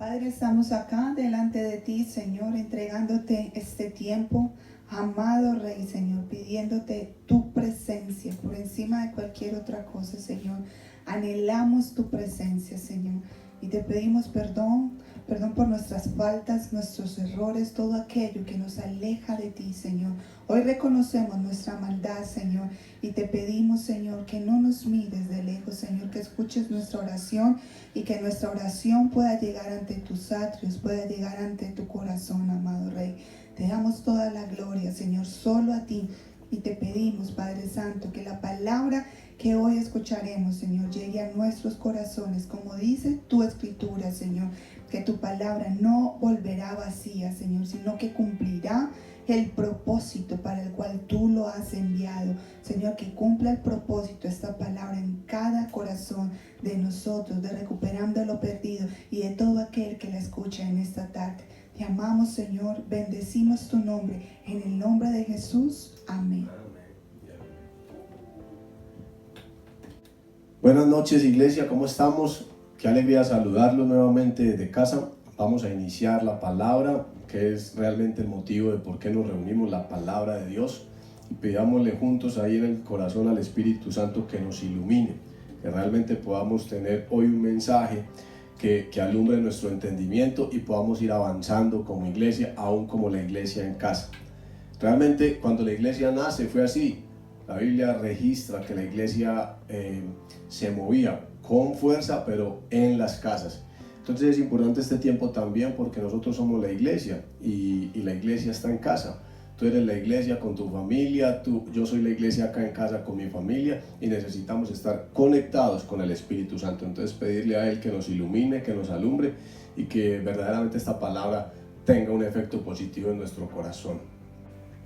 Padre, estamos acá delante de ti, Señor, entregándote este tiempo, amado Rey, Señor, pidiéndote tu presencia por encima de cualquier otra cosa, Señor. Anhelamos tu presencia, Señor, y te pedimos perdón por nuestras faltas, nuestros errores, todo aquello que nos aleja de ti, Señor. Hoy reconocemos nuestra maldad, Señor, y te pedimos, Señor, que no nos mires de lejos, Señor, que escuches nuestra oración y que nuestra oración pueda llegar ante tus atrios, pueda llegar ante tu corazón, amado Rey. Te damos toda la gloria, Señor, solo a ti. Y te pedimos, Padre Santo, que la palabra que hoy escucharemos, Señor, llegue a nuestros corazones, como dice tu escritura, Señor, que tu palabra no volverá vacía, Señor, sino que cumplirá el propósito para el cual tú lo has enviado. Señor, que cumpla el propósito esta palabra en cada corazón de nosotros, de recuperando lo perdido y de todo aquel que la escucha en esta tarde. Te amamos, Señor, bendecimos tu nombre, en el nombre de Jesús. Amén. Buenas noches, iglesia, ¿cómo estamos? Qué alegría saludarlos nuevamente desde casa. Vamos a iniciar la palabra, que es realmente el motivo de por qué nos reunimos, la palabra de Dios. Y pidámosle juntos ahí en el corazón al Espíritu Santo que nos ilumine, que realmente podamos tener hoy un mensaje que alumbre nuestro entendimiento y podamos ir avanzando como iglesia, aún como la iglesia en casa. Realmente cuando la iglesia nace fue así. La Biblia registra que la iglesia se movía con fuerza, pero en las casas. Entonces es importante este tiempo también porque nosotros somos la iglesia y la iglesia está en casa. Tú eres la iglesia con tu familia, yo soy la iglesia acá en casa con mi familia y necesitamos estar conectados con el Espíritu Santo. Entonces pedirle a Él que nos ilumine, que nos alumbre y que verdaderamente esta palabra tenga un efecto positivo en nuestro corazón.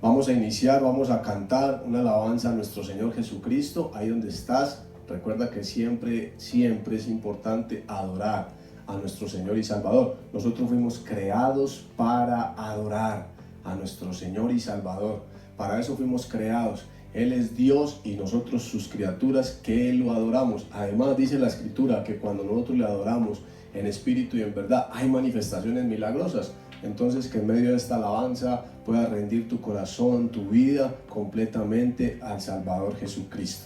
Vamos a iniciar, vamos a cantar una alabanza a nuestro Señor Jesucristo. Ahí donde estás, recuerda que siempre es importante adorar a nuestro Señor y Salvador. Nosotros fuimos creados para adorar a nuestro Señor y Salvador. Para eso fuimos creados. Él es Dios y nosotros sus criaturas que lo adoramos. Además dice la Escritura que cuando nosotros le adoramos en espíritu y en verdad hay manifestaciones milagrosas. Entonces que en medio de esta alabanza puedas rendir tu corazón, tu vida completamente al Salvador Jesucristo.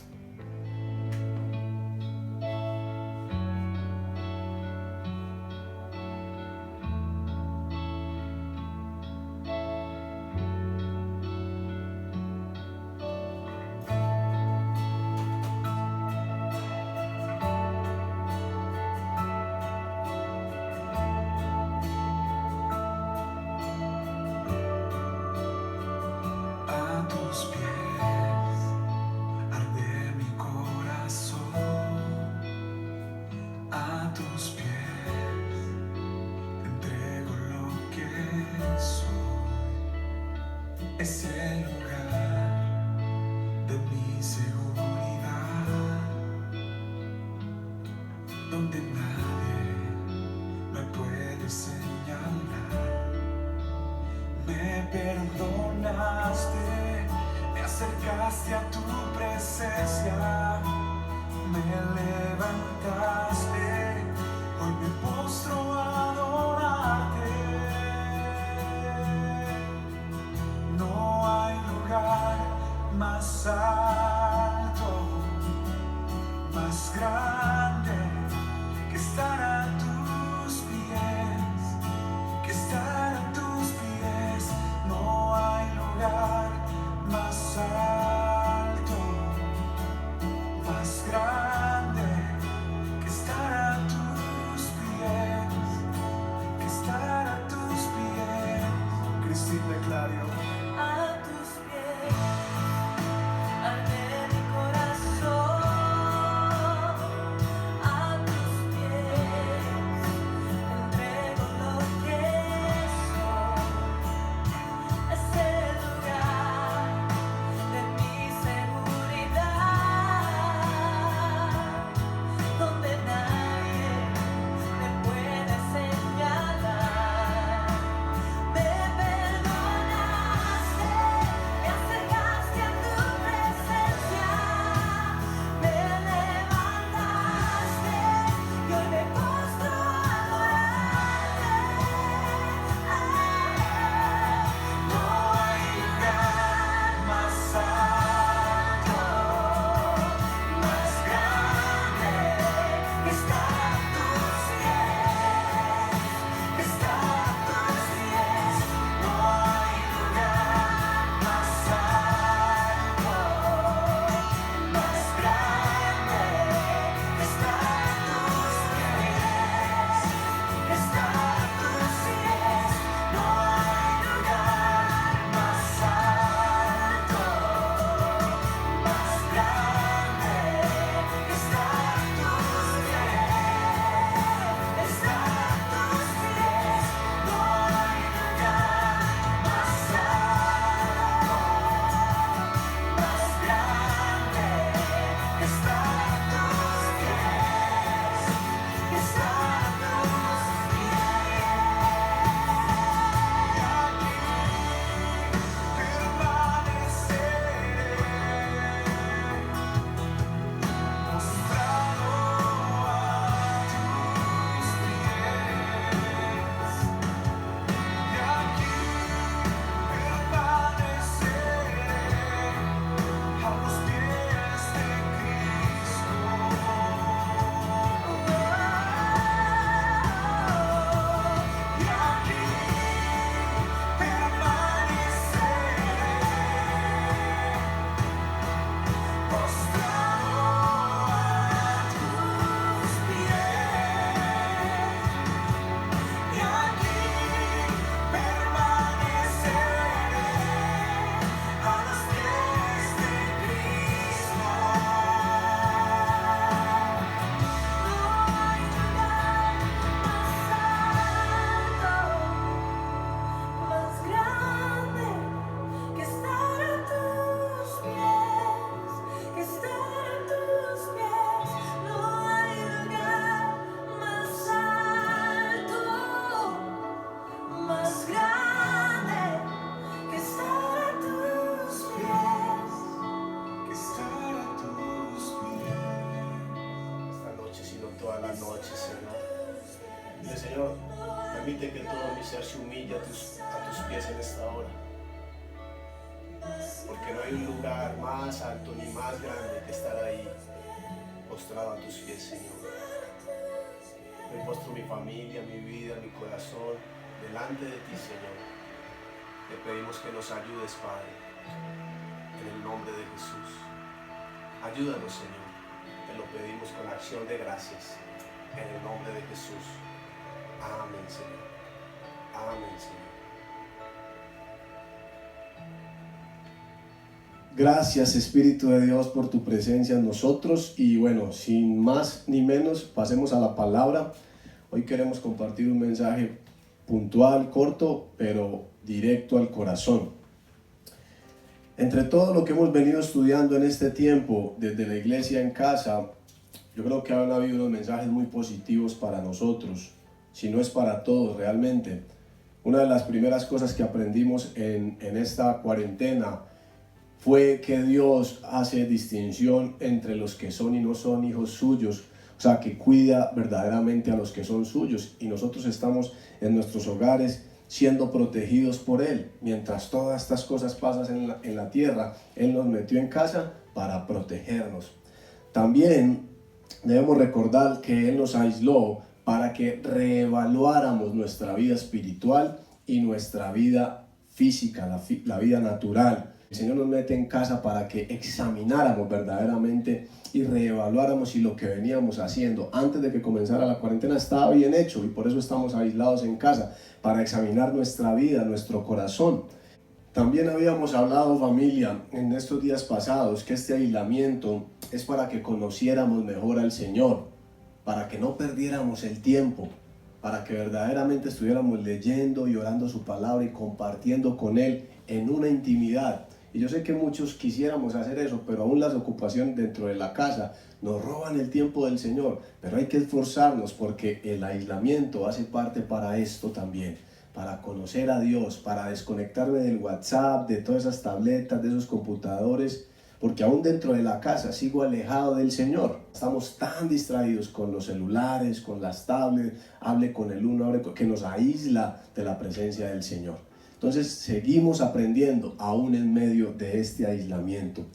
Es el lugar de mi seguridad, donde nadie me puede señalar. Me perdonaste, me acercaste a tu presencia, me levantaste, hoy me postro a adorarte. No hay lugar más alto, más grande que estar a tus pies, que estar a tus pies. No hay lugar más alto, Señor, permite que todo mi ser se humille a tus pies en esta hora. Porque no hay un lugar más alto ni más grande que estar ahí, postrado a tus pies, Señor. Me postro mi familia, mi vida, mi corazón, delante de ti, Señor. Te pedimos que nos ayudes, Padre, en el nombre de Jesús. Ayúdanos, Señor. Te lo pedimos con acción de gracias, en el nombre de Jesús. Amén, Señor. Amén, Señor. Gracias, Espíritu de Dios, por tu presencia en nosotros. Y bueno, sin más ni menos, pasemos a la palabra. Hoy queremos compartir un mensaje puntual, corto, pero directo al corazón. Entre todo lo que hemos venido estudiando en este tiempo, desde la iglesia en casa, yo creo que han habido unos mensajes muy positivos para nosotros, si no es para todos realmente. Una de las primeras cosas que aprendimos en esta cuarentena fue que Dios hace distinción entre los que son y no son hijos suyos, o sea, que cuida verdaderamente a los que son suyos, y nosotros estamos en nuestros hogares siendo protegidos por Él. Mientras todas estas cosas pasan en la tierra, Él nos metió en casa para protegernos. También debemos recordar que Él nos aisló para que reevaluáramos nuestra vida espiritual y nuestra vida física, la vida natural. El Señor nos mete en casa para que examináramos verdaderamente y reevaluáramos si lo que veníamos haciendo antes de que comenzara la cuarentena estaba bien hecho, y por eso estamos aislados en casa, para examinar nuestra vida, nuestro corazón. También habíamos hablado, familia, en estos días pasados, que este aislamiento es para que conociéramos mejor al Señor, para que no perdiéramos el tiempo, para que verdaderamente estuviéramos leyendo y orando su palabra y compartiendo con Él en una intimidad. Y yo sé que muchos quisiéramos hacer eso, pero aún las ocupaciones dentro de la casa nos roban el tiempo del Señor. Pero hay que esforzarnos, porque el aislamiento hace parte para esto también, para conocer a Dios, para desconectarme del WhatsApp, de todas esas tabletas, de esos computadores, porque aún dentro de la casa sigo alejado del Señor. Estamos tan distraídos con los celulares, con las tablets, hable con el uno, que nos aísla de la presencia del Señor. Entonces seguimos aprendiendo aún en medio de este aislamiento.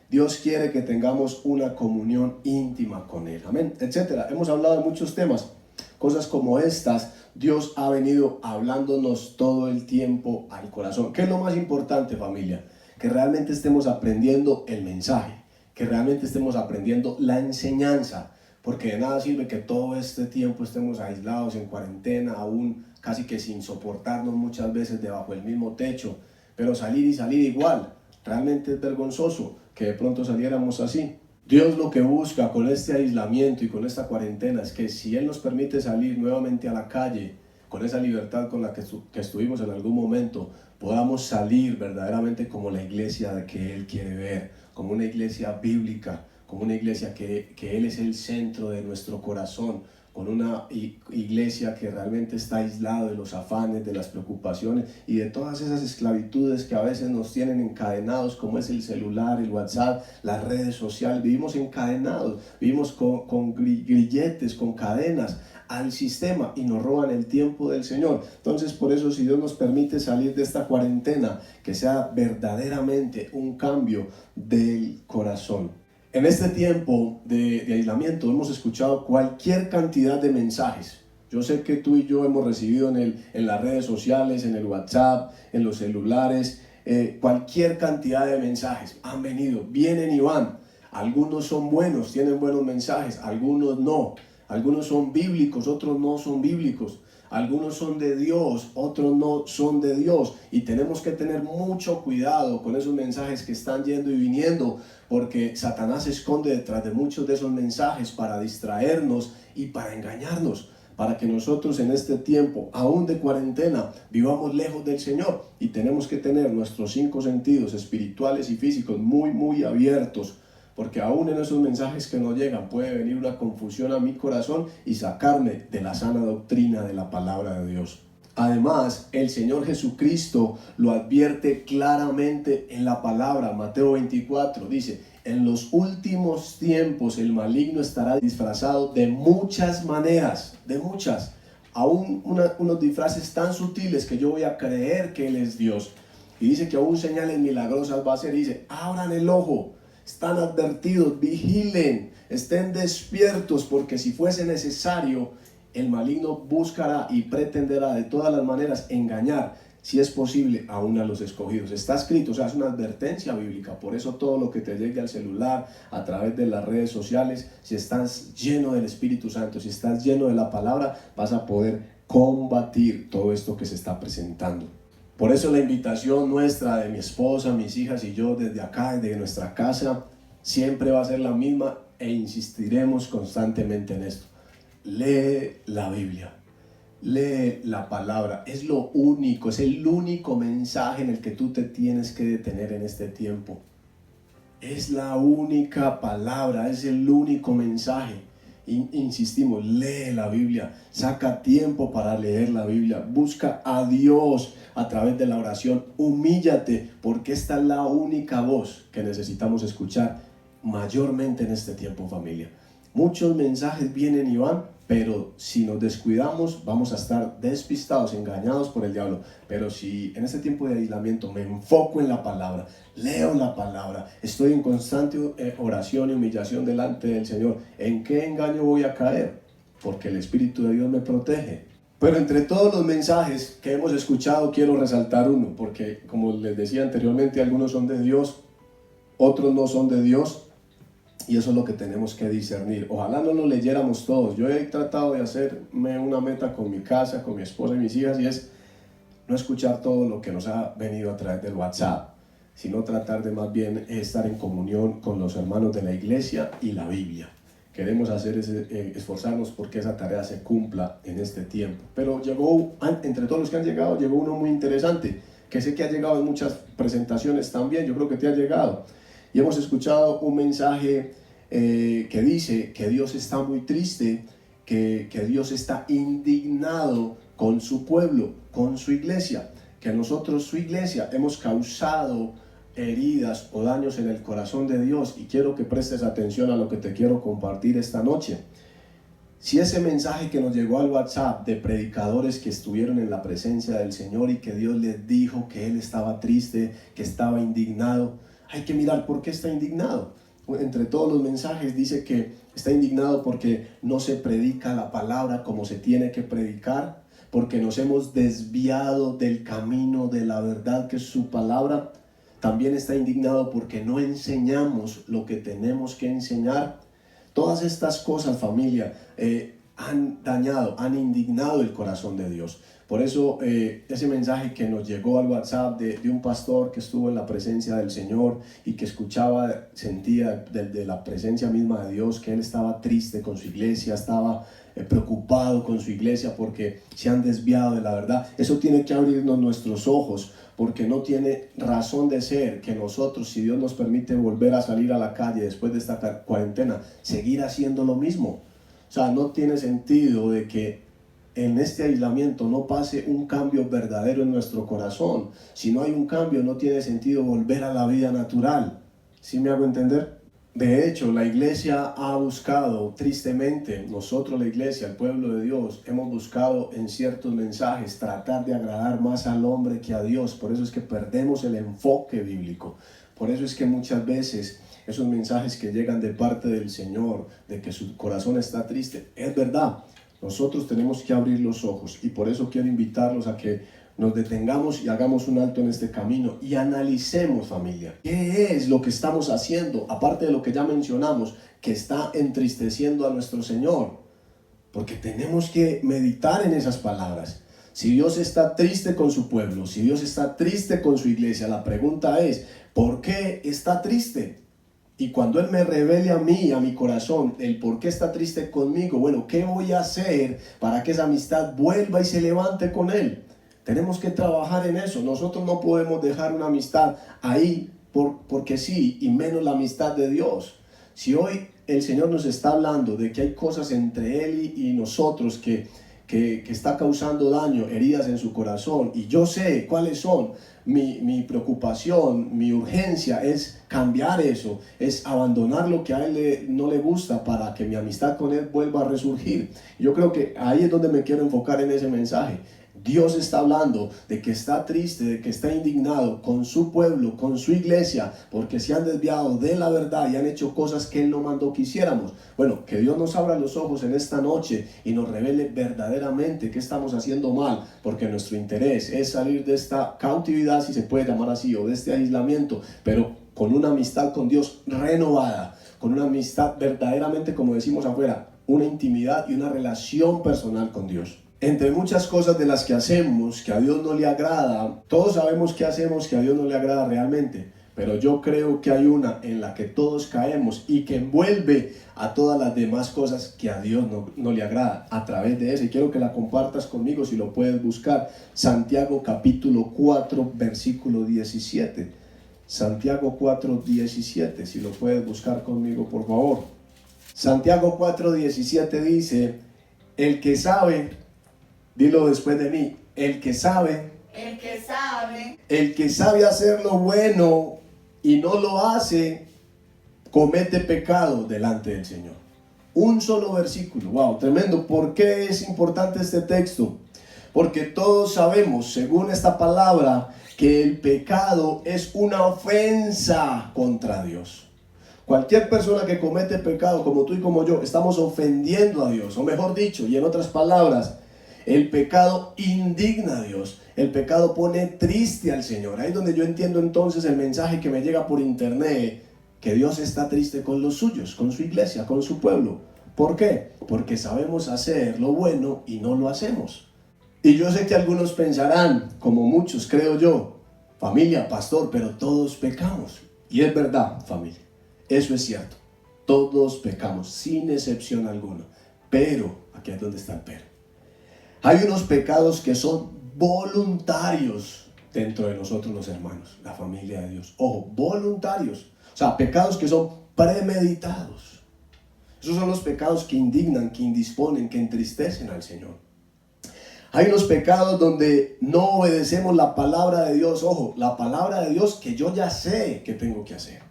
Dios quiere que tengamos una comunión íntima con Él, amén, etcétera. Hemos hablado de muchos temas, cosas como estas. Dios ha venido hablándonos todo el tiempo al corazón. ¿Qué es lo más importante, familia? Que realmente estemos aprendiendo el mensaje, que realmente estemos aprendiendo la enseñanza, porque de nada sirve que todo este tiempo estemos aislados en cuarentena, aún casi que sin soportarnos muchas veces debajo del mismo techo, pero salir igual. Realmente es vergonzoso que de pronto saliéramos así. Dios lo que busca con este aislamiento y con esta cuarentena es que si Él nos permite salir nuevamente a la calle, con esa libertad con la que estuvimos en algún momento, podamos salir verdaderamente como la iglesia que Él quiere ver, como una iglesia bíblica, como una iglesia que Él es el centro de nuestro corazón, con una iglesia que realmente está aislada de los afanes, de las preocupaciones y de todas esas esclavitudes que a veces nos tienen encadenados, como es el celular, el WhatsApp, las redes sociales. Vivimos encadenados, vivimos con grilletes, con cadenas al sistema, y nos roban el tiempo del Señor. Entonces, por eso, si Dios nos permite salir de esta cuarentena, que sea verdaderamente un cambio del corazón. En este tiempo de aislamiento hemos escuchado cualquier cantidad de mensajes. Yo sé que tú y yo hemos recibido en las redes sociales, en el WhatsApp, en los celulares, cualquier cantidad de mensajes han venido, vienen y van. Algunos son buenos, tienen buenos mensajes, algunos no. Algunos son bíblicos, otros no son bíblicos. Algunos son de Dios, otros no son de Dios. Y tenemos que tener mucho cuidado con esos mensajes que están yendo y viniendo, porque Satanás se esconde detrás de muchos de esos mensajes para distraernos y para engañarnos, para que nosotros en este tiempo, aún de cuarentena, vivamos lejos del Señor. Y tenemos que tener nuestros 5 sentidos espirituales y físicos muy abiertos, porque aún en esos mensajes que nos llegan puede venir una confusión a mi corazón y sacarme de la sana doctrina de la palabra de Dios. Además, el Señor Jesucristo lo advierte claramente en la palabra. Mateo 24 dice: en los últimos tiempos el maligno estará disfrazado de muchas maneras, de muchas. aún unos disfraces tan sutiles que yo voy a creer que Él es Dios. Y dice que aún señales milagrosas va a hacer. Y dice, abran el ojo, están advertidos, vigilen, estén despiertos, porque si fuese necesario, el maligno buscará y pretenderá de todas las maneras engañar, si es posible, aún a los escogidos. Está escrito, o sea, es una advertencia bíblica. Por eso todo lo que te llegue al celular, a través de las redes sociales, si estás lleno del Espíritu Santo, si estás lleno de la palabra, vas a poder combatir todo esto que se está presentando. Por eso la invitación nuestra de mi esposa, mis hijas y yo desde acá, desde nuestra casa, siempre va a ser la misma e insistiremos constantemente en esto. Lee la Biblia, lee la palabra, es lo único, es el único mensaje en el que tú te tienes que detener en este tiempo. Es la única palabra, es el único mensaje. Insistimos, lee la Biblia, saca tiempo para leer la Biblia, busca a Dios a través de la oración, humíllate, porque esta es la única voz que necesitamos escuchar mayormente en este tiempo, familia. Muchos mensajes vienen y van, pero si nos descuidamos vamos a estar despistados, engañados por el diablo. Pero si en este tiempo de aislamiento me enfoco en la palabra, leo la palabra, estoy en constante oración y humillación delante del Señor, ¿en qué engaño voy a caer? Porque el Espíritu de Dios me protege. Pero entre todos los mensajes que hemos escuchado quiero resaltar uno, porque como les decía anteriormente, algunos son de Dios, otros no son de Dios. Y eso es lo que tenemos que discernir. Ojalá no lo leyéramos todos. Yo he tratado de hacerme una meta con mi casa, con mi esposa y mis hijas, y es no escuchar todo lo que nos ha venido a través del WhatsApp, sino tratar de más bien estar en comunión con los hermanos de la iglesia y la Biblia. Queremos esforzarnos porque esa tarea se cumpla en este tiempo. Pero llegó, entre todos los que han llegado, llegó uno muy interesante, que sé que ha llegado en muchas presentaciones también, yo creo que te ha llegado. Y hemos escuchado un mensaje que dice que Dios está muy triste, que Dios está indignado con su pueblo, con su iglesia, que nosotros, su iglesia, hemos causado heridas o daños en el corazón de Dios. Y quiero que prestes atención a lo que te quiero compartir esta noche. Si ese mensaje que nos llegó al WhatsApp de predicadores que estuvieron en la presencia del Señor y que Dios les dijo que Él estaba triste, que estaba indignado, hay que mirar por qué está indignado. Entre todos los mensajes dice que está indignado porque no se predica la palabra como se tiene que predicar, porque nos hemos desviado del camino de la verdad que es su palabra. También está indignado porque no enseñamos lo que tenemos que enseñar. Todas estas cosas, familia, han dañado, han indignado el corazón de Dios. Por eso ese mensaje que nos llegó al WhatsApp de un pastor que estuvo en la presencia del Señor y que escuchaba, sentía de la presencia misma de Dios que él estaba triste con su iglesia, estaba preocupado con su iglesia porque se han desviado de la verdad. Eso tiene que abrirnos nuestros ojos, porque no tiene razón de ser que nosotros, si Dios nos permite volver a salir a la calle después de esta cuarentena, seguir haciendo lo mismo. O sea, no tiene sentido de que en este aislamiento no pase un cambio verdadero en nuestro corazón. Si no hay un cambio, no tiene sentido volver a la vida natural. ¿Sí me hago entender? De hecho, la iglesia ha buscado, tristemente, nosotros la iglesia, el pueblo de Dios, hemos buscado en ciertos mensajes tratar de agradar más al hombre que a Dios. Por eso es que perdemos el enfoque bíblico. Por eso es que muchas veces esos mensajes que llegan de parte del Señor, de que su corazón está triste, es verdad. Nosotros tenemos que abrir los ojos y por eso quiero invitarlos a que nos detengamos y hagamos un alto en este camino y analicemos, familia, qué es lo que estamos haciendo, aparte de lo que ya mencionamos, que está entristeciendo a nuestro Señor, porque tenemos que meditar en esas palabras. Si Dios está triste con su pueblo, si Dios está triste con su iglesia, la pregunta es, ¿por qué está triste? Y cuando Él me revele a mí, a mi corazón, el por qué está triste conmigo, bueno, ¿qué voy a hacer para que esa amistad vuelva y se levante con Él? Tenemos que trabajar en eso. Nosotros no podemos dejar una amistad ahí porque sí, y menos la amistad de Dios. Si hoy el Señor nos está hablando de que hay cosas entre Él y nosotros que que está causando daño, heridas en su corazón, y yo sé cuáles son. Mi preocupación, mi urgencia es cambiar eso, es abandonar lo que a él no le gusta para que mi amistad con él vuelva a resurgir. Yo creo que ahí es donde me quiero enfocar en ese mensaje. Dios está hablando de que está triste, de que está indignado con su pueblo, con su iglesia, porque se han desviado de la verdad y han hecho cosas que Él no mandó que hiciéramos. Bueno, que Dios nos abra los ojos en esta noche y nos revele verdaderamente qué estamos haciendo mal, porque nuestro interés es salir de esta cautividad, si se puede llamar así, o de este aislamiento, pero con una amistad con Dios renovada, con una amistad verdaderamente, como decimos afuera, una intimidad y una relación personal con Dios. Entre muchas cosas de las que hacemos que a Dios no le agrada, todos sabemos que hacemos que a Dios no le agrada realmente, pero yo creo que hay una en la que todos caemos y que envuelve a todas las demás cosas que a Dios no le agrada a través de eso. Y quiero que la compartas conmigo si lo puedes buscar. Santiago capítulo 4 versículo 17. Santiago 4, 17, si lo puedes buscar conmigo por favor. Santiago 4, 17 dice: el que sabe, dilo después de mí, el que sabe hacer lo bueno y no lo hace, comete pecado delante del Señor. Un solo versículo, wow, tremendo. ¿Por qué es importante este texto? Porque todos sabemos, según esta palabra, que el pecado es una ofensa contra Dios. Cualquier persona que comete pecado, como tú y como yo, estamos ofendiendo a Dios, o mejor dicho, y en otras palabras, el pecado indigna a Dios, el pecado pone triste al Señor. Ahí es donde yo entiendo entonces el mensaje que me llega por internet, que Dios está triste con los suyos, con su iglesia, con su pueblo. ¿Por qué? Porque sabemos hacer lo bueno y no lo hacemos. Y yo sé que algunos pensarán, como muchos creo yo, familia, pastor, pero todos pecamos. Y es verdad, familia, eso es cierto. Todos pecamos, sin excepción alguna. Pero, aquí es donde está el pero. Hay unos pecados que son voluntarios dentro de nosotros los hermanos, la familia de Dios. Ojo, voluntarios. O sea, pecados que son premeditados. Esos son los pecados que indignan, que indisponen, que entristecen al Señor. Hay unos pecados donde no obedecemos la palabra de Dios. Ojo, la palabra de Dios que yo ya sé que tengo que hacer.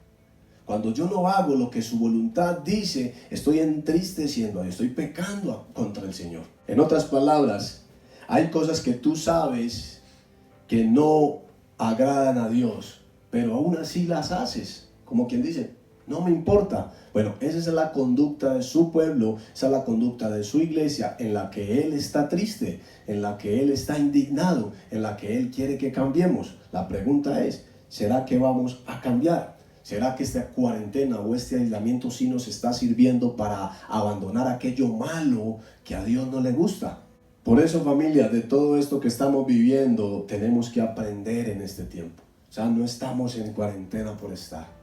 Cuando yo no hago lo que su voluntad dice, estoy entristeciendo a Dios, estoy pecando contra el Señor. En otras palabras, hay cosas que tú sabes que no agradan a Dios, pero aún así las haces. Como quien dice, no me importa. Bueno, esa es la conducta de su pueblo, esa es la conducta de su iglesia, en la que Él está triste, en la que Él está indignado, en la que Él quiere que cambiemos. La pregunta es, ¿será que vamos a cambiar? ¿Será que esta cuarentena o este aislamiento sí nos está sirviendo para abandonar aquello malo que a Dios no le gusta? Por eso, familia, de todo esto que estamos viviendo, tenemos que aprender en este tiempo. O sea, no estamos en cuarentena por estar.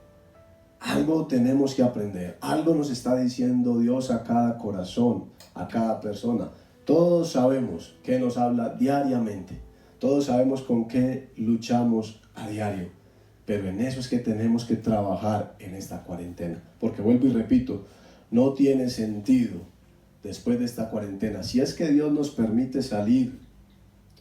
Algo tenemos que aprender. Algo nos está diciendo Dios a cada corazón, a cada persona. Todos sabemos que nos habla diariamente. Todos sabemos con qué luchamos a diario. Pero en eso es que tenemos que trabajar en esta cuarentena. Porque vuelvo y repito, no tiene sentido después de esta cuarentena. Si es que Dios nos permite salir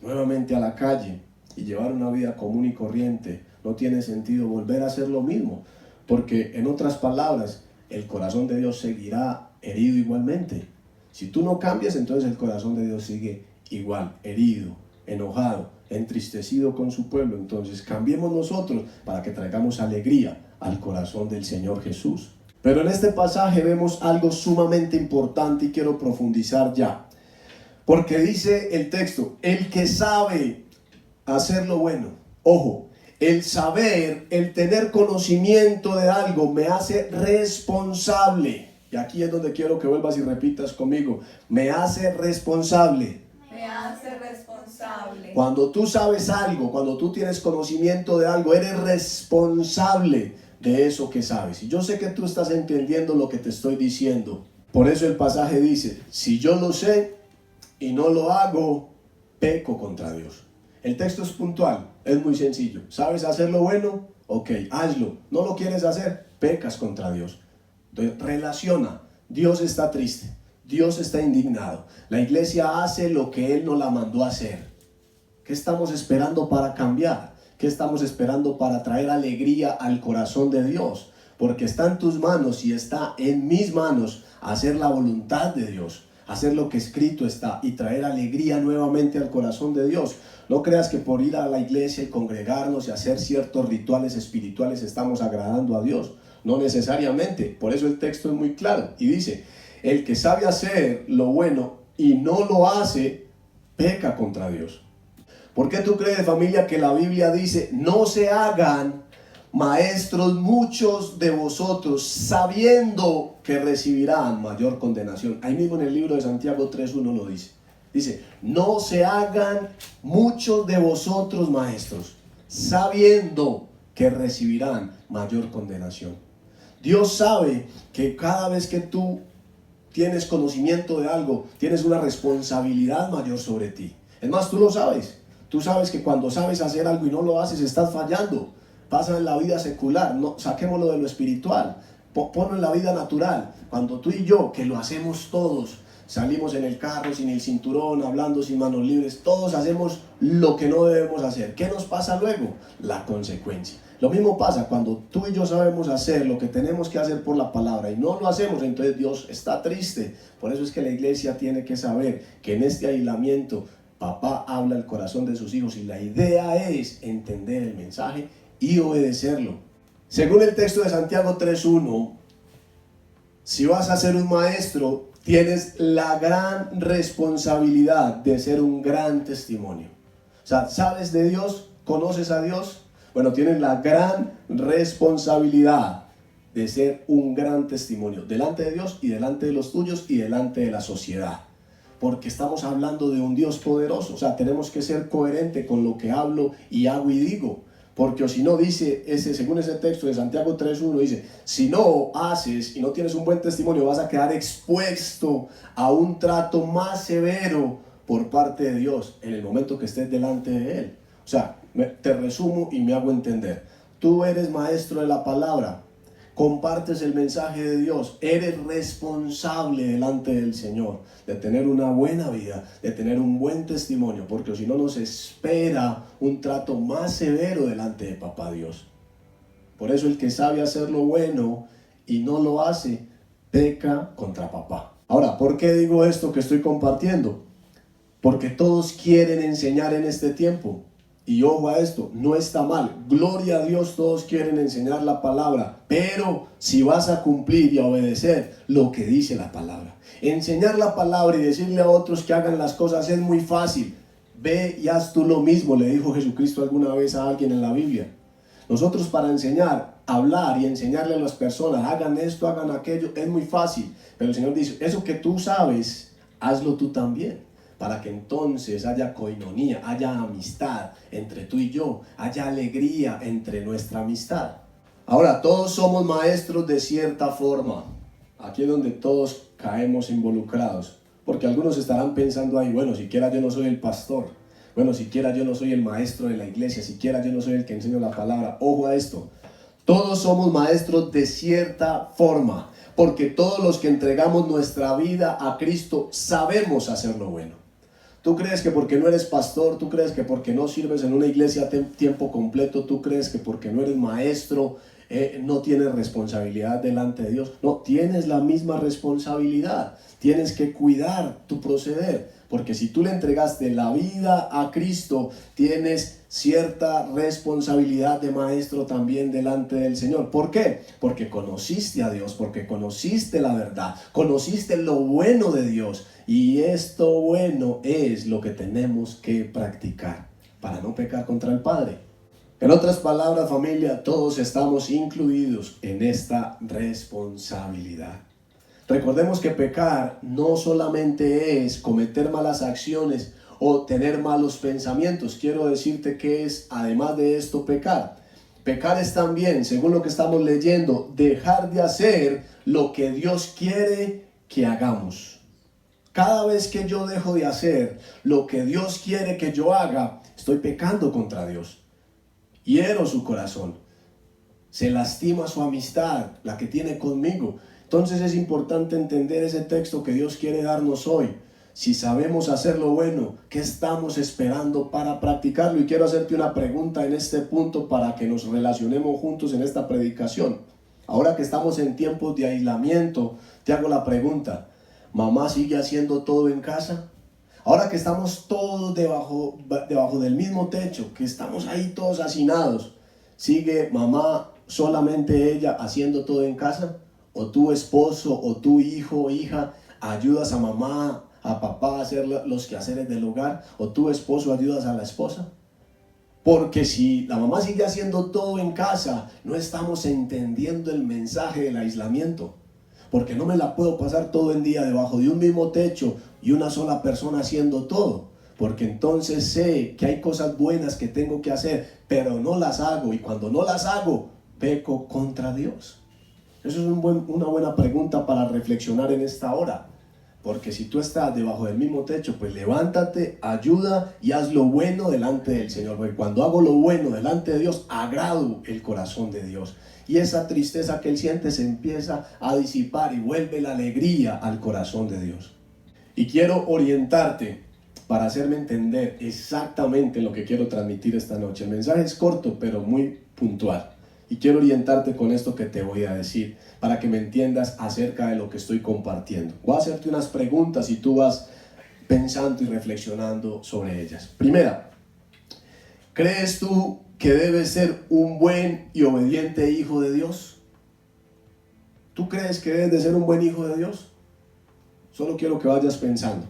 nuevamente a la calle y llevar una vida común y corriente, no tiene sentido volver a hacer lo mismo. Porque en otras palabras, el corazón de Dios seguirá herido igualmente. Si tú no cambias, entonces el corazón de Dios sigue igual, herido, enojado, entristecido con su pueblo. Entonces cambiemos nosotros para que traigamos alegría al corazón del Señor Jesús. Pero en este pasaje vemos algo sumamente importante y quiero profundizar ya. Porque dice el texto, el que sabe hacer lo bueno. Ojo, el saber, el tener conocimiento de algo me hace responsable. Y aquí es donde quiero que vuelvas y repitas conmigo. Me hace responsable. Me hace responsable. Cuando tú sabes algo, cuando tú tienes conocimiento de algo, eres responsable de eso que sabes. Y yo sé que tú estás entendiendo lo que te estoy diciendo. Por eso el pasaje dice, si yo lo sé y no lo hago, peco contra Dios. El texto es puntual, es muy sencillo. ¿Sabes hacer lo bueno? Ok, hazlo. ¿No lo quieres hacer? Pecas contra Dios. Entonces, relaciona. Dios está triste. Dios está indignado. La iglesia hace lo que Él nos la mandó a hacer. ¿Qué estamos esperando para cambiar? ¿Qué estamos esperando para traer alegría al corazón de Dios? Porque está en tus manos y está en mis manos hacer la voluntad de Dios, hacer lo que escrito está y traer alegría nuevamente al corazón de Dios. No creas que por ir a la iglesia y congregarnos y hacer ciertos rituales espirituales estamos agradando a Dios. No necesariamente. Por eso el texto es muy claro y dice: el que sabe hacer lo bueno y no lo hace, peca contra Dios. ¿Por qué tú crees, familia, que la Biblia dice: no se hagan maestros muchos de vosotros, sabiendo que recibirán mayor condenación? Ahí mismo en el libro de Santiago 3:1 lo dice. Dice: no se hagan muchos de vosotros maestros, sabiendo que recibirán mayor condenación. Dios sabe que cada vez que tú tienes conocimiento de algo, tienes una responsabilidad mayor sobre ti. Es más, tú lo sabes. Tú sabes que cuando sabes hacer algo y no lo haces, estás fallando. Pasa en la vida secular. No, saquémoslo de lo espiritual. Ponlo en la vida natural. Cuando tú y yo, que lo hacemos todos, salimos en el carro sin el cinturón, hablando sin manos libres, todos hacemos lo que no debemos hacer. ¿Qué nos pasa luego? La consecuencia. Lo mismo pasa cuando tú y yo sabemos hacer lo que tenemos que hacer por la palabra y no lo hacemos, entonces Dios está triste. Por eso es que la iglesia tiene que saber que en este aislamiento papá habla al corazón de sus hijos y la idea es entender el mensaje y obedecerlo. Según el texto de Santiago 3:1, si vas a ser un maestro, tienes la gran responsabilidad de ser un gran testimonio. O sea, ¿sabes de Dios? ¿Conoces a Dios? Bueno, tienes la gran responsabilidad de ser un gran testimonio delante de Dios y delante de los tuyos y delante de la sociedad. Porque estamos hablando de un Dios poderoso. O sea, tenemos que ser coherente con lo que hablo y hago y digo. Porque o si no, dice, según ese texto de Santiago 3:1, dice: si no haces y no tienes un buen testimonio, vas a quedar expuesto a un trato más severo por parte de Dios en el momento que estés delante de Él. O sea, te resumo y me hago entender. Tú eres maestro de la palabra, compartes el mensaje de Dios, eres responsable delante del Señor de tener una buena vida, de tener un buen testimonio, porque si no nos espera un trato más severo delante de Papá Dios. Por eso el que sabe hacer lo bueno y no lo hace, peca contra Papá. Ahora, ¿por qué digo esto que estoy compartiendo? Porque todos quieren enseñar en este tiempo. Y ojo a esto, no está mal. Gloria a Dios, todos quieren enseñar la palabra. Pero si vas a cumplir y a obedecer lo que dice la palabra. Enseñar la palabra y decirle a otros que hagan las cosas es muy fácil. Ve y haz tú lo mismo, le dijo Jesucristo alguna vez a alguien en la Biblia. Nosotros para enseñar, hablar y enseñarle a las personas, hagan esto, hagan aquello, es muy fácil. Pero el Señor dice, eso que tú sabes, hazlo tú también. Para que entonces haya coinonía, haya amistad entre tú y yo, haya alegría entre nuestra amistad. Ahora, todos somos maestros de cierta forma. Aquí es donde todos caemos involucrados. Porque algunos estarán pensando ahí, bueno, siquiera yo no soy el pastor. Bueno, siquiera yo no soy el maestro de la iglesia. Siquiera yo no soy el que enseña la palabra. Ojo a esto. Todos somos maestros de cierta forma. Porque todos los que entregamos nuestra vida a Cristo sabemos hacer lo bueno. Tú crees que porque no eres pastor, tú crees que porque no sirves en una iglesia tiempo completo, tú crees que porque no eres maestro, no tienes responsabilidad delante de Dios. No, tienes la misma responsabilidad. Tienes que cuidar tu proceder. Porque si tú le entregaste la vida a Cristo, tienes cierta responsabilidad de maestro también delante del Señor. ¿Por qué? Porque conociste a Dios, porque conociste la verdad, conociste lo bueno de Dios. Y esto bueno es lo que tenemos que practicar para no pecar contra el Padre. En otras palabras, familia, todos estamos incluidos en esta responsabilidad. Recordemos que pecar no solamente es cometer malas acciones o tener malos pensamientos. Quiero decirte que es, además de esto, pecar. Pecar es también, según lo que estamos leyendo, dejar de hacer lo que Dios quiere que hagamos. Cada vez que yo dejo de hacer lo que Dios quiere que yo haga, estoy pecando contra Dios. Hiero su corazón. Se lastima su amistad, la que tiene conmigo. Entonces es importante entender ese texto que Dios quiere darnos hoy. Si sabemos hacer lo bueno, ¿qué estamos esperando para practicarlo? Y quiero hacerte una pregunta en este punto para que nos relacionemos juntos en esta predicación. Ahora que estamos en tiempos de aislamiento, te hago la pregunta: ¿mamá sigue haciendo todo en casa? Ahora que estamos todos debajo del mismo techo, que estamos ahí todos hacinados, ¿sigue mamá solamente ella haciendo todo en casa? ¿O tu esposo o tu hijo o hija ayudas a mamá, a papá a hacer los quehaceres del hogar? ¿O tu esposo ayudas a la esposa? Porque si la mamá sigue haciendo todo en casa, no estamos entendiendo el mensaje del aislamiento. Porque no me la puedo pasar todo el día debajo de un mismo techo y una sola persona haciendo todo. Porque entonces sé que hay cosas buenas que tengo que hacer, pero no las hago. Y cuando no las hago, peco contra Dios. Eso es una buena pregunta para reflexionar en esta hora. Porque si tú estás debajo del mismo techo, pues levántate, ayuda y haz lo bueno delante del Señor. Porque cuando hago lo bueno delante de Dios, agrado el corazón de Dios. Y esa tristeza que él siente se empieza a disipar y vuelve la alegría al corazón de Dios. Y quiero orientarte para hacerme entender exactamente lo que quiero transmitir esta noche. El mensaje es corto, pero muy puntual. Y quiero orientarte con esto que te voy a decir, para que me entiendas acerca de lo que estoy compartiendo. Voy a hacerte unas preguntas y tú vas pensando y reflexionando sobre ellas. Primera, ¿crees tú que debes ser un buen y obediente hijo de Dios? ¿Tú crees que debes de ser un buen hijo de Dios? Solo quiero que vayas pensando.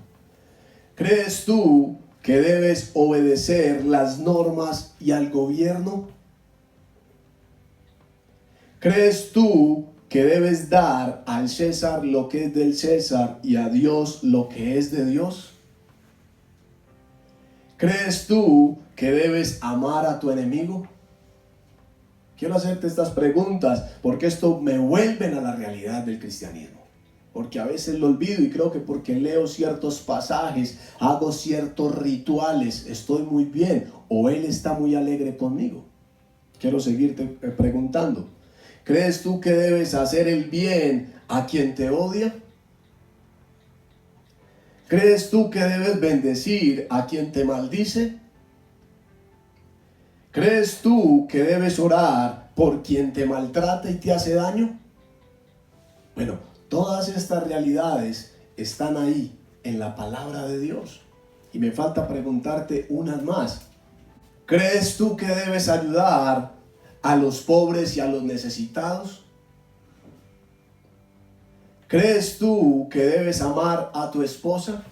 ¿Crees tú que debes obedecer las normas y al gobierno? ¿Crees tú que debes dar al César lo que es del César y a Dios lo que es de Dios? ¿Crees tú que debes amar a tu enemigo? Quiero hacerte estas preguntas porque esto me vuelven a la realidad del cristianismo. Porque a veces lo olvido y creo que porque leo ciertos pasajes, hago ciertos rituales, estoy muy bien o Él está muy alegre conmigo. Quiero seguirte preguntando. ¿Crees tú que debes hacer el bien a quien te odia? ¿Crees tú que debes bendecir a quien te maldice? ¿Crees tú que debes orar por quien te maltrata y te hace daño? Bueno, todas estas realidades están ahí en la palabra de Dios. Y me falta preguntarte unas más. ¿Crees tú que debes ayudar a los pobres y a los necesitados? ¿Crees tú que debes amar a tu esposa?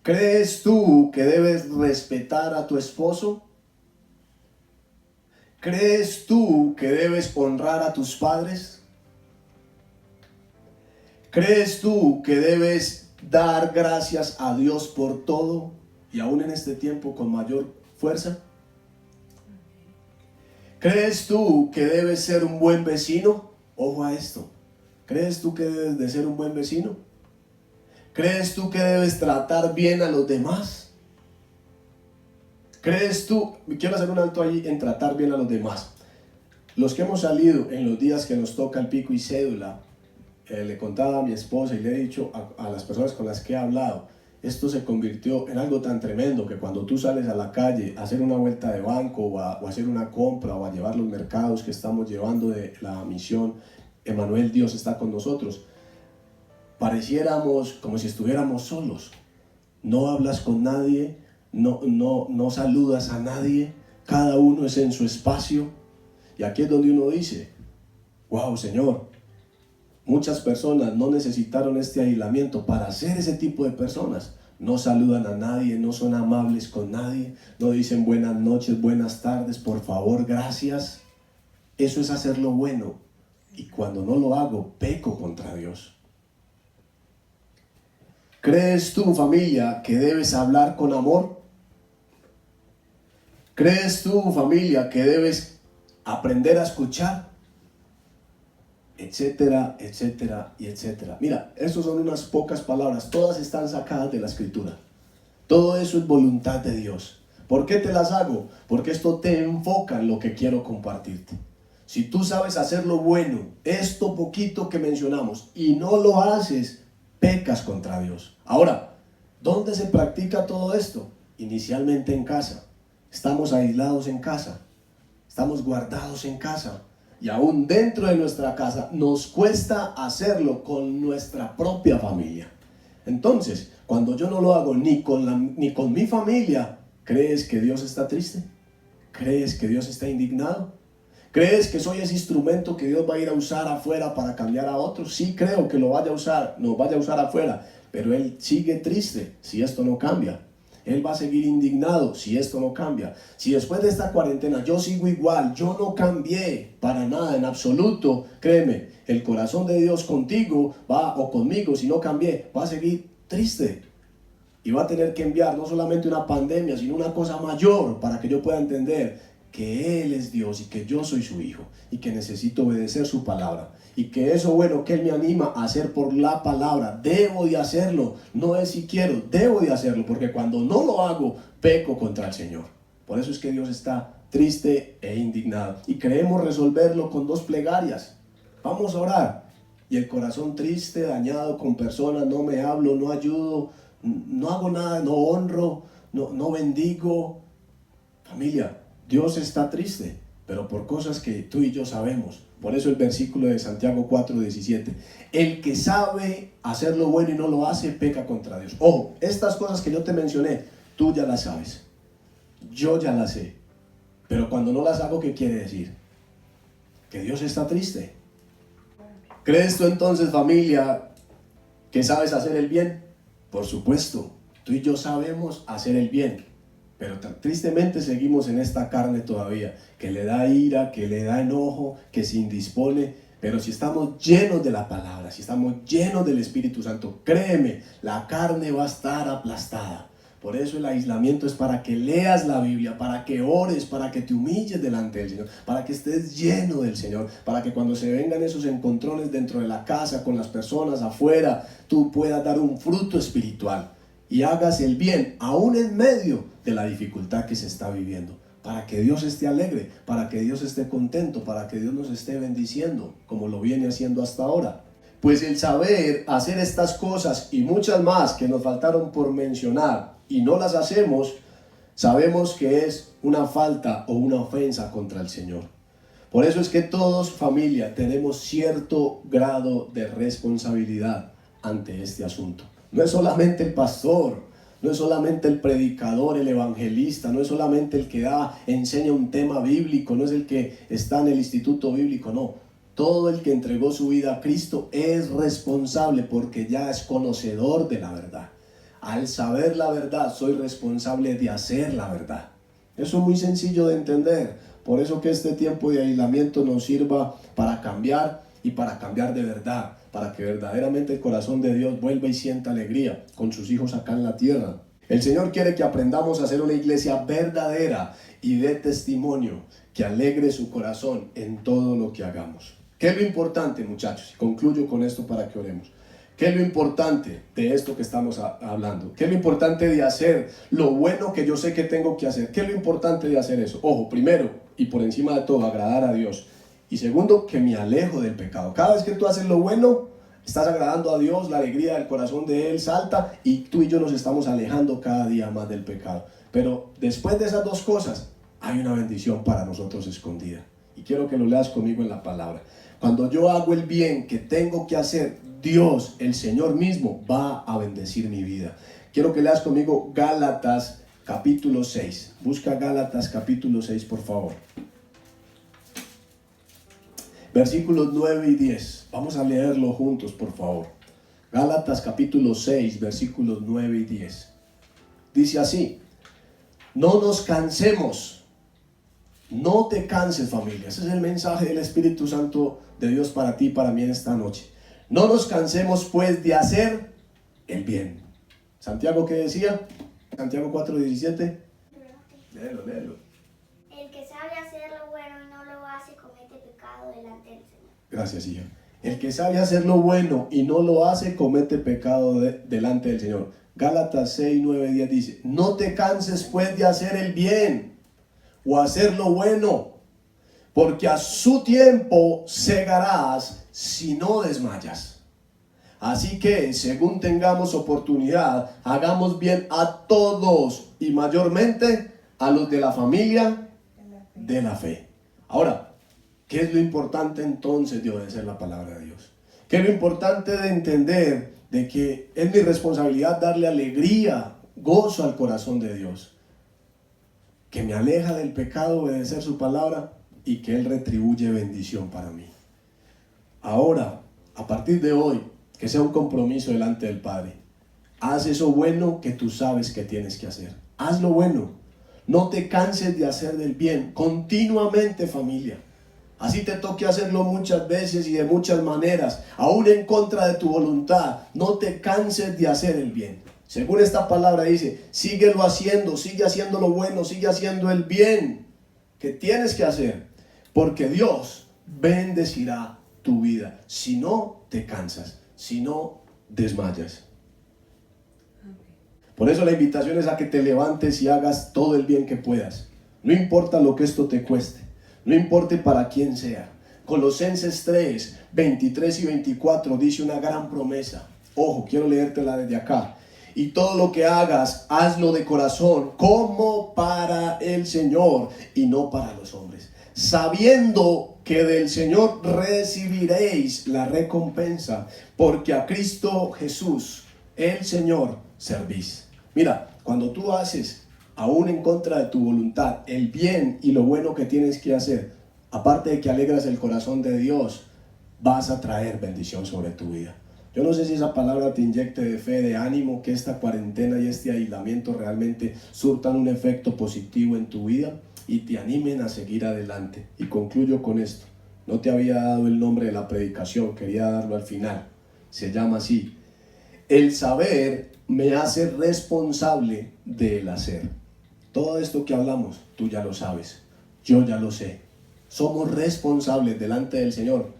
¿Crees tú que debes respetar a tu esposo? ¿Crees tú que debes honrar a tus padres? ¿Crees tú que debes dar gracias a Dios por todo y aún en este tiempo con mayor fuerza? ¿Crees tú que debes ser un buen vecino? Ojo a esto. ¿Crees tú que debes de ser un buen vecino? ¿Crees tú que debes tratar bien a los demás? ¿Crees tú? Quiero hacer un alto ahí en tratar bien a los demás. Los que hemos salido en los días que nos toca el pico y cédula, le contaba a mi esposa y le he dicho a las personas con las que he hablado, esto se convirtió en algo tan tremendo que cuando tú sales a la calle a hacer una vuelta de banco o a hacer una compra o a llevar los mercados que estamos llevando de la misión Emanuel, Dios está con nosotros, pareciéramos como si estuviéramos solos. No hablas con nadie, no saludas a nadie, cada uno es en su espacio. Y aquí es donde uno dice, wow, Señor, muchas personas no necesitaron este aislamiento para ser ese tipo de personas. No saludan a nadie, no son amables con nadie, no dicen buenas noches, buenas tardes, por favor, gracias. Eso es hacer lo bueno. Y cuando no lo hago, peco contra Dios. ¿Crees tú, familia, que debes hablar con amor? ¿Crees tú, familia, que debes aprender a escuchar? Etcétera, etcétera y etcétera. Mira, esas son unas pocas palabras, todas están sacadas de la Escritura. Todo eso es voluntad de Dios. ¿Por qué te las hago? Porque esto te enfoca en lo que quiero compartirte. Si tú sabes hacer lo bueno, esto poquito que mencionamos, y no lo haces, pecas contra Dios. Ahora, ¿dónde se practica todo esto? Inicialmente en casa. Estamos aislados en casa. Estamos guardados en casa. Y aún dentro de nuestra casa nos cuesta hacerlo con nuestra propia familia. Entonces, cuando yo no lo hago ni con mi familia, ¿crees que Dios está triste? ¿Crees que Dios está indignado? ¿Crees que soy ese instrumento que Dios va a ir a usar afuera para cambiar a otros? Sí, creo que lo vaya a usar, nos vaya a usar afuera, pero Él sigue triste si esto no cambia. Él va a seguir indignado si esto no cambia. Si después de esta cuarentena yo sigo igual, yo no cambié para nada, en absoluto, créeme, el corazón de Dios contigo va, o conmigo, si no cambié, va a seguir triste. Y va a tener que enviar no solamente una pandemia, sino una cosa mayor para que yo pueda entender que Él es Dios y que yo soy su hijo y que necesito obedecer su palabra. Y que eso bueno que Él me anima a hacer por la palabra, debo de hacerlo, no es si quiero, debo de hacerlo, porque cuando no lo hago, peco contra el Señor. Por eso es que Dios está triste e indignado. Y queremos resolverlo con 2 plegarias. Vamos a orar. Y el corazón triste, dañado con personas, no me hablo, no ayudo, no hago nada, no honro, no bendigo. Familia, Dios está triste, pero por cosas que tú y yo sabemos. Por eso el versículo de Santiago 4:17. El que sabe hacer lo bueno y no lo hace, peca contra Dios. Ojo, estas cosas que yo te mencioné, tú ya las sabes. Yo ya las sé. Pero cuando no las hago, ¿qué quiere decir? Que Dios está triste. ¿Crees tú entonces, familia, que sabes hacer el bien? Por supuesto, tú y yo sabemos hacer el bien. Pero tristemente seguimos en esta carne todavía, que le da ira, que le da enojo, que se indispone. Pero si estamos llenos de la palabra, si estamos llenos del Espíritu Santo, créeme, la carne va a estar aplastada. Por eso el aislamiento es para que leas la Biblia, para que ores, para que te humilles delante del Señor, para que estés lleno del Señor, para que cuando se vengan esos encontrones dentro de la casa, con las personas afuera, tú puedas dar un fruto espiritual y hagas el bien, aún en medio de la dificultad que se está viviendo, para que Dios esté alegre, para que Dios esté contento, para que Dios nos esté bendiciendo, como lo viene haciendo hasta ahora. Pues el saber hacer estas cosas y muchas más que nos faltaron por mencionar y no las hacemos, sabemos que es una falta o una ofensa contra el Señor. Por eso es que todos, familia, tenemos cierto grado de responsabilidad ante este asunto. No es solamente el pastor, no es solamente el predicador, el evangelista, no es solamente el que enseña un tema bíblico, no es el que está en el instituto bíblico, no. Todo el que entregó su vida a Cristo es responsable porque ya es conocedor de la verdad. Al saber la verdad, soy responsable de hacer la verdad. Eso es muy sencillo de entender. Por eso que este tiempo de aislamiento nos sirva para cambiar y para cambiar de verdad, para que verdaderamente el corazón de Dios vuelva y sienta alegría con sus hijos acá en la tierra. El Señor quiere que aprendamos a ser una iglesia verdadera y de testimonio, que alegre su corazón en todo lo que hagamos. ¿Qué es lo importante, muchachos? Y concluyo con esto para que oremos. ¿Qué es lo importante de esto que estamos hablando? ¿Qué es lo importante de hacer lo bueno que yo sé que tengo que hacer? ¿Qué es lo importante de hacer eso? Ojo, primero y por encima de todo, agradar a Dios. Y segundo, que me alejo del pecado. Cada vez que tú haces lo bueno, estás agradando a Dios, la alegría del corazón de Él salta y tú y yo nos estamos alejando cada día más del pecado. Pero después de esas 2 cosas, hay una bendición para nosotros escondida. Y quiero que lo leas conmigo en la palabra. Cuando yo hago el bien que tengo que hacer, Dios, el Señor mismo, va a bendecir mi vida. Quiero que leas conmigo Gálatas capítulo 6. Busca Gálatas capítulo 6, por favor. Versículos 9 y 10. Vamos a leerlo juntos, por favor. Gálatas capítulo 6, versículos 9 y 10. Dice así: no nos cansemos. No te canses, familia. Ese es el mensaje del Espíritu Santo de Dios para ti y para mí en esta noche. No nos cansemos pues de hacer el bien. Santiago, ¿qué decía? Santiago 4:17. Léelo. El que sabe hacer lo bueno y no lo hace comete pecado delante del Señor. Gracias, hija. El que sabe hacer lo bueno y no lo hace comete pecado delante del Señor. Gálatas 6, 9, 10 dice: no te canses pues de hacer el bien o hacer lo bueno, porque a su tiempo segarás si no desmayas. Así que, según tengamos oportunidad, hagamos bien a todos y mayormente a los de la familia de la fe. Ahora, ¿qué es lo importante entonces de obedecer la palabra de Dios? ¿Qué es lo importante de entender de que es mi responsabilidad darle alegría, gozo al corazón de Dios? Que me aleja del pecado obedecer su palabra y que Él retribuye bendición para mí. Ahora, a partir de hoy, que sea un compromiso delante del Padre. Haz eso bueno que tú sabes que tienes que hacer. Haz lo bueno. No te canses de hacer del bien continuamente, familia. Así te toque hacerlo muchas veces y de muchas maneras, aún en contra de tu voluntad. No te canses de hacer el bien. Según esta palabra dice, síguelo haciendo, sigue haciendo lo bueno, sigue haciendo el bien que tienes que hacer, porque Dios bendecirá tu vida. Si no te cansas, si no desmayas. Por eso la invitación es a que te levantes y hagas todo el bien que puedas. No importa lo que esto te cueste, no importa para quién sea. Colosenses 3, 23 y 24 dice una gran promesa. Ojo, quiero leértela desde acá. Y todo lo que hagas, hazlo de corazón, como para el Señor y no para los hombres, sabiendo que del Señor recibiréis la recompensa, porque a Cristo Jesús, el Señor, servís. Mira, cuando tú haces, aún en contra de tu voluntad, el bien y lo bueno que tienes que hacer, aparte de que alegras el corazón de Dios, vas a traer bendición sobre tu vida. Yo no sé si esa palabra te inyecte de fe, de ánimo, que esta cuarentena y este aislamiento realmente surtan un efecto positivo en tu vida y te animen a seguir adelante. Y concluyo con esto. No te había dado el nombre de la predicación, quería darlo al final. Se llama así: el saber me hace responsable del hacer. Todo esto que hablamos, tú ya lo sabes, yo ya lo sé. Somos responsables delante del Señor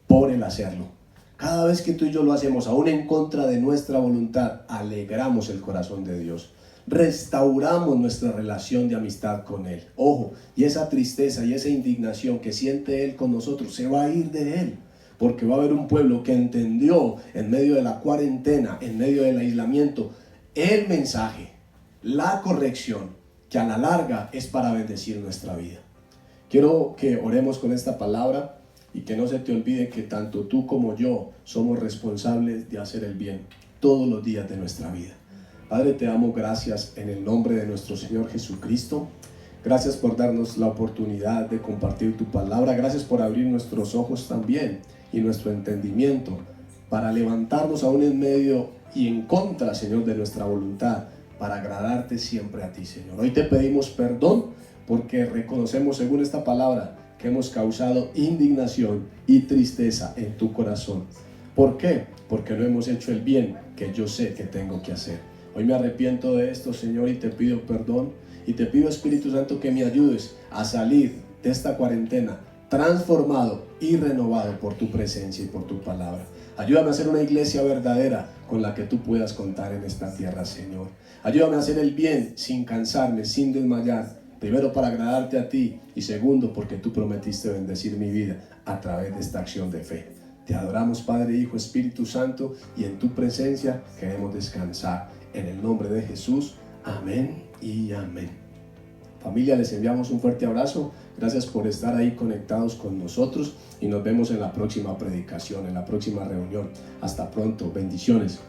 por el hacerlo. Cada vez que tú y yo lo hacemos, aún en contra de nuestra voluntad, alegramos el corazón de Dios. Restauramos nuestra relación de amistad con Él. Ojo, y esa tristeza y esa indignación que siente Él con nosotros se va a ir de Él. Porque va a haber un pueblo que entendió en medio de la cuarentena, en medio del aislamiento, el mensaje, la corrección, que a la larga es para bendecir nuestra vida. Quiero que oremos con esta palabra. Y que no se te olvide que tanto tú como yo somos responsables de hacer el bien todos los días de nuestra vida. Padre, te damos gracias en el nombre de nuestro Señor Jesucristo. Gracias por darnos la oportunidad de compartir tu palabra. Gracias por abrir nuestros ojos también y nuestro entendimiento para levantarnos aún en medio y en contra, Señor, de nuestra voluntad, para agradarte siempre a ti, Señor. Hoy te pedimos perdón porque reconocemos, según esta palabra, que hemos causado indignación y tristeza en tu corazón. ¿Por qué? Porque no hemos hecho el bien que yo sé que tengo que hacer. Hoy me arrepiento de esto, Señor, y te pido perdón. Y te pido, Espíritu Santo, que me ayudes a salir de esta cuarentena transformado y renovado por tu presencia y por tu palabra. Ayúdame a ser una iglesia verdadera con la que tú puedas contar en esta tierra, Señor. Ayúdame a hacer el bien sin cansarme, sin desmayar. Primero, para agradarte a ti, y segundo, porque tú prometiste bendecir mi vida a través de esta acción de fe. Te adoramos, Padre, Hijo, Espíritu Santo, y en tu presencia queremos descansar. En el nombre de Jesús, amén y amén. Familia, les enviamos un fuerte abrazo. Gracias por estar ahí conectados con nosotros y nos vemos en la próxima predicación, en la próxima reunión. Hasta pronto. Bendiciones.